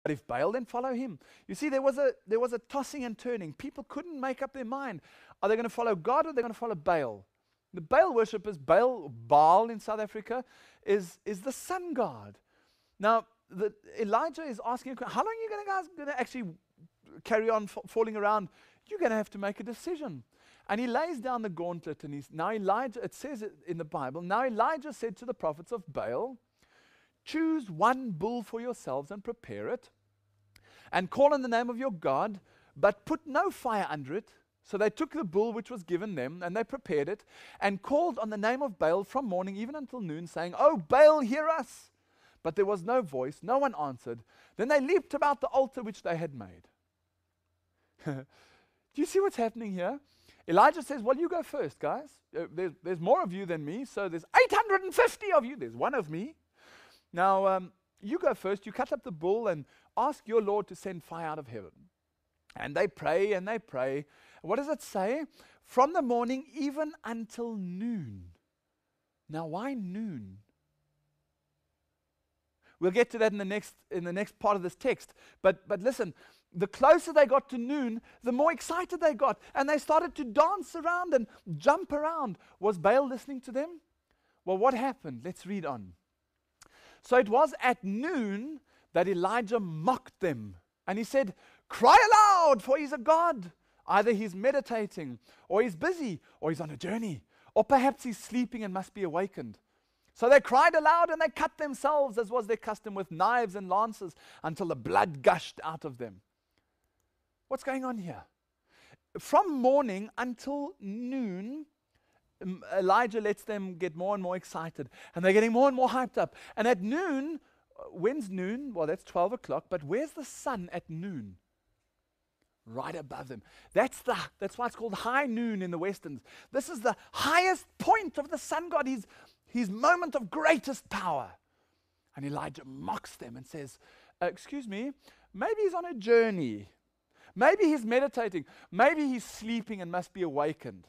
But if Baal, then follow him. You see, there was a tossing and turning. People couldn't make up their mind. Are they going to follow God or are they going to follow Baal? The Baal worshippers, Baal in South Africa, is the sun god. Now, Elijah is asking, how long are you guys going to actually carry on falling around? You're going to have to make a decision. And he lays down the gauntlet, and now Elijah, it says it in the Bible, now Elijah said to the prophets of Baal, choose one bull for yourselves and prepare it, and call on the name of your God, but put no fire under it. So they took the bull which was given them, and they prepared it, and called on the name of Baal from morning even until noon, saying, "Oh, Baal, hear us!" But there was no voice, no one answered. Then they leaped about the altar which they had made. Do you see what's happening here? Elijah says, well, you go first, guys. There's more of you than me, so there's 850 of you. There's one of me. Now, you go first. You cut up the bull and ask your Lord to send fire out of heaven. And they pray and they pray. What does it say? From the morning even until noon. Now, why noon? We'll get to that in the next part of this text. But listen, the closer they got to noon, the more excited they got. And they started to dance around and jump around. Was Baal listening to them? Well, what happened? Let's read on. So it was at noon that Elijah mocked them. And he said, cry aloud, for he's a god. Either he's meditating, or he's busy, or he's on a journey. Or perhaps he's sleeping and must be awakened. So they cried aloud and they cut themselves, as was their custom, with knives and lances, until the blood gushed out of them. What's going on here? From morning until noon, Elijah lets them get more and more excited. And they're getting more and more hyped up. And at noon, when's noon? Well, that's 12 o'clock. But where's the sun at noon? Right above them. That's why it's called high noon in the Westerns. This is the highest point of the sun god. His moment of greatest power. And Elijah mocks them and says, excuse me, maybe he's on a journey. Maybe he's meditating. Maybe he's sleeping and must be awakened.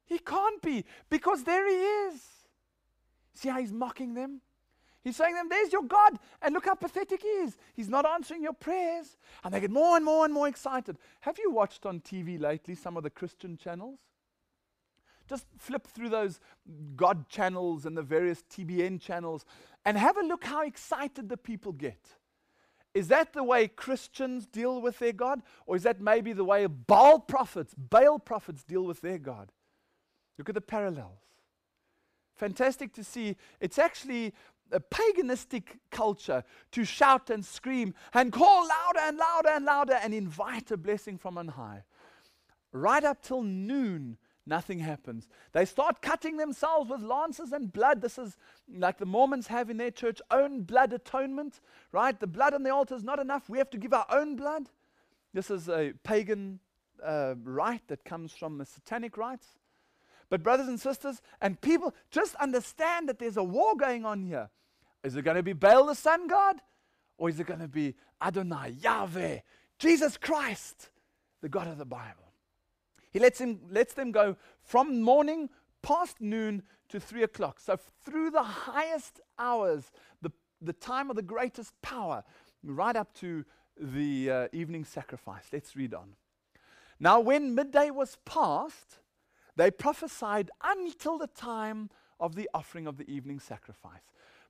He can't be, because there he is. See how he's mocking them? He's saying to them, there's your God, and look how pathetic he is. He's not answering your prayers. And they get more and more and more excited. Have you watched on TV lately some of the Christian channels? Just flip through those God channels and the various TBN channels and have a look how excited the people get. Is that the way Christians deal with their God? Or is that maybe the way Baal prophets deal with their God? Look at the parallels. Fantastic to see. It's actually a paganistic culture to shout and scream and call louder and louder and louder and invite a blessing from on high. Right up till noon, nothing happens. They start cutting themselves with lances and blood. This is like the Mormons have in their church, own blood atonement, right? The blood on the altar is not enough. We have to give our own blood. This is a pagan rite that comes from the satanic rites. But brothers and sisters, and people, just understand that there's a war going on here. Is it going to be Baal the sun god? Or is it going to be Adonai, Yahweh, Jesus Christ, the God of the Bible? He lets them go from morning past noon to 3 o'clock. So through the highest hours, the time of the greatest power, right up to the evening sacrifice. Let's read on. Now when midday was past, they prophesied until the time of the offering of the evening sacrifice.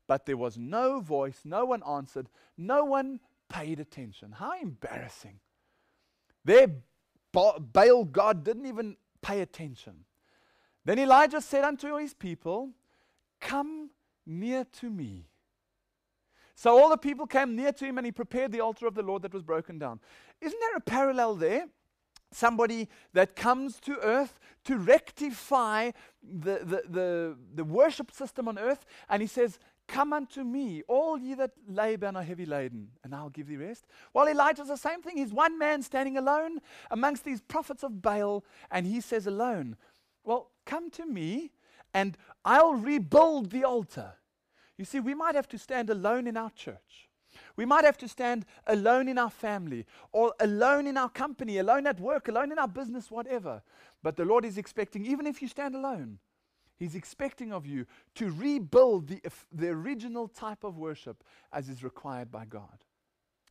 But there was no voice, no one answered, no one paid attention. How embarrassing. Their Baal God didn't even pay attention. Then Elijah said unto his people, come near to me. So all the people came near to him, and he prepared the altar of the Lord that was broken down. Isn't there a parallel there? Somebody that comes to earth to rectify the worship system on earth, and he says, come unto me, all ye that labor and are heavy laden, and I'll give thee rest. Well, Elijah's the same thing. He's one man standing alone amongst these prophets of Baal, and he says alone, well, come to me, and I'll rebuild the altar. You see, we might have to stand alone in our church. We might have to stand alone in our family, or alone in our company, alone at work, alone in our business, whatever. But the Lord is expecting, even if you stand alone, He's expecting of you to rebuild the original type of worship as is required by God.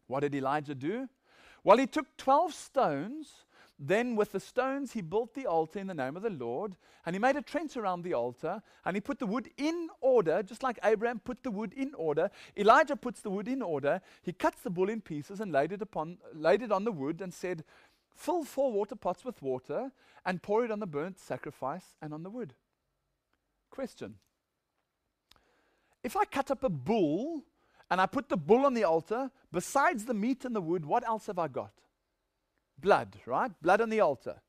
What did Elijah do? Well, he took 12 stones. Then with the stones, he built the altar in the name of the Lord, and he made a trench around the altar, and he put the wood in order, just like Abraham put the wood in order. Elijah puts the wood in order. He cuts the bull in pieces and laid it on the wood and said, fill 4 water pots with water and pour it on the burnt sacrifice and on the wood. Question. If I cut up a bull and I put the bull on the altar, besides the meat and the wood, what else have I got? Blood, right? Blood on the altar.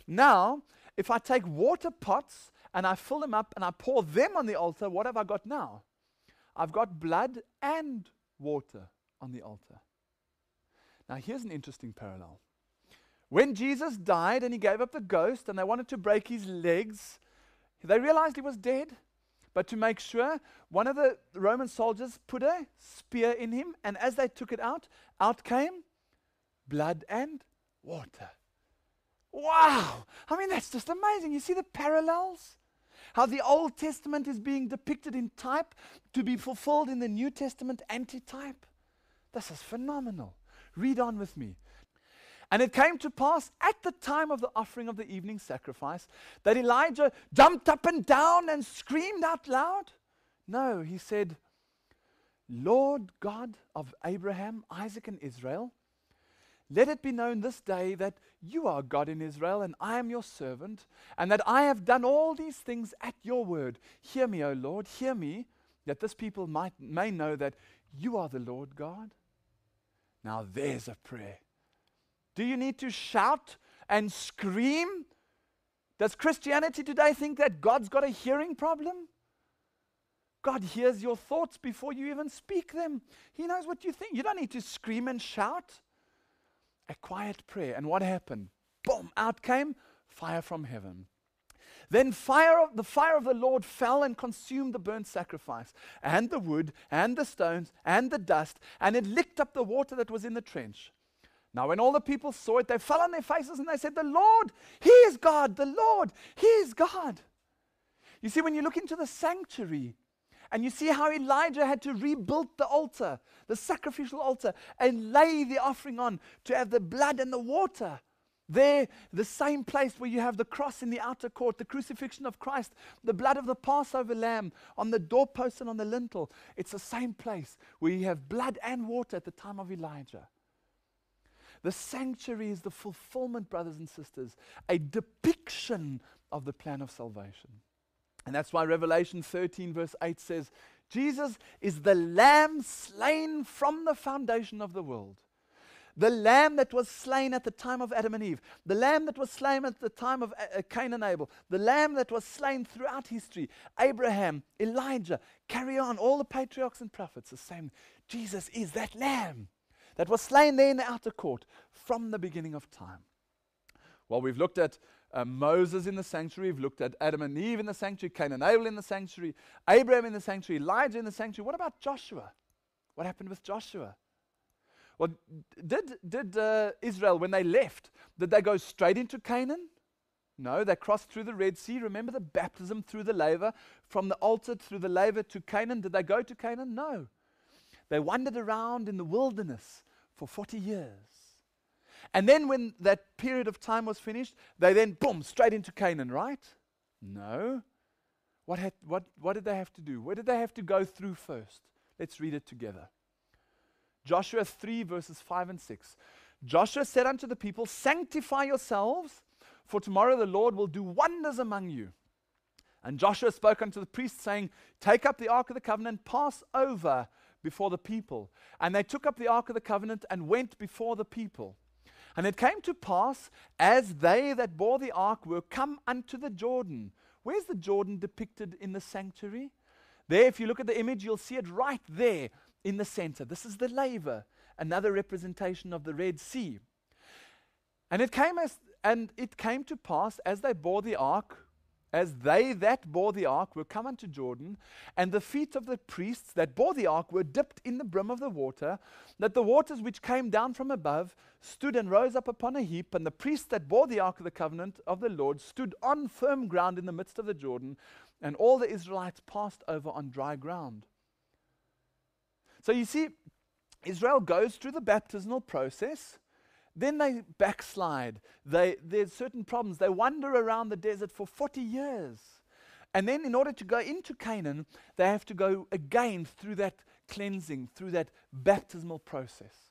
Now, if I take water pots and I fill them up and I pour them on the altar, what have I got now? I've got blood and water on the altar. Now, here's an interesting parallel. When Jesus died and he gave up the ghost and they wanted to break his legs, they realized he was dead. But to make sure, one of the Roman soldiers put a spear in him, and as they took it out came blood and water. Wow! I mean, that's just amazing. You see the parallels? How the Old Testament is being depicted in type to be fulfilled in the New Testament antitype. This is phenomenal. Read on with me. And it came to pass at the time of the offering of the evening sacrifice that Elijah jumped up and down and screamed out loud. No, he said, Lord God of Abraham, Isaac, and Israel, let it be known this day that you are God in Israel, and I am your servant, and that I have done all these things at your word. Hear me, O Lord, hear me, that this people may know that you are the Lord God. Now there's a prayer. Do you need to shout and scream? Does Christianity today think that God's got a hearing problem? God hears your thoughts before you even speak them. He knows what you think. You don't need to scream and shout. A quiet prayer. And what happened? Boom, out came fire from heaven. Then the fire of the Lord fell and consumed the burnt sacrifice, and the wood, and the stones, and the dust, and it licked up the water that was in the trench. Now when all the people saw it, they fell on their faces and they said, the Lord, He is God, the Lord, He is God. You see, when you look into the sanctuary, and you see how Elijah had to rebuild the altar, the sacrificial altar, and lay the offering on to have the blood and the water. There, the same place where you have the cross in the outer court, the crucifixion of Christ, the blood of the Passover lamb on the doorpost and on the lintel. It's the same place where you have blood and water at the time of Elijah. The sanctuary is the fulfillment, brothers and sisters, a depiction of the plan of salvation. And that's why Revelation 13 verse 8 says, Jesus is the Lamb slain from the foundation of the world. The Lamb that was slain at the time of Adam and Eve. The Lamb that was slain at the time of Cain and Abel. The Lamb that was slain throughout history. Abraham, Elijah, carry on, all the patriarchs and prophets, the same. Jesus is that Lamb that was slain there in the outer court from the beginning of time. Well, we've looked at Moses in the sanctuary. We've looked at Adam and Eve in the sanctuary, Cain and Abel in the sanctuary, Abraham in the sanctuary, Elijah in the sanctuary. What about Joshua? What happened with Joshua? Well, did Israel, when they left, did they go straight into Canaan? No, they crossed through the Red Sea. Remember the baptism through the laver, from the altar through the laver to Canaan? Did they go to Canaan? No. They wandered around in the wilderness for 40 years. And then when that period of time was finished, they then, boom, straight into Canaan, right? No. What did they have to do? Where did they have to go through first? Let's read it together. Joshua 3 verses 5 and 6. Joshua said unto the people, sanctify yourselves, for tomorrow the Lord will do wonders among you. And Joshua spoke unto the priests, saying, take up the ark of the covenant, pass over before the people. And they took up the ark of the covenant and went before the people. And it came to pass, as they that bore the ark were come unto the Jordan. Where's the Jordan depicted in the sanctuary? There, if you look at the image, you'll see it right there in the center. This is the laver, another representation of the Red Sea. And it came to pass, as they bore the ark, as they that bore the ark were come unto Jordan, and the feet of the priests that bore the ark were dipped in the brim of the water, that the waters which came down from above stood and rose up upon a heap, and the priests that bore the ark of the covenant of the Lord stood on firm ground in the midst of the Jordan, and all the Israelites passed over on dry ground. So you see, Israel goes through the baptismal process. Then they backslide. There's certain problems. They wander around the desert for 40 years. And then in order to go into Canaan, they have to go again through that cleansing, through that baptismal process.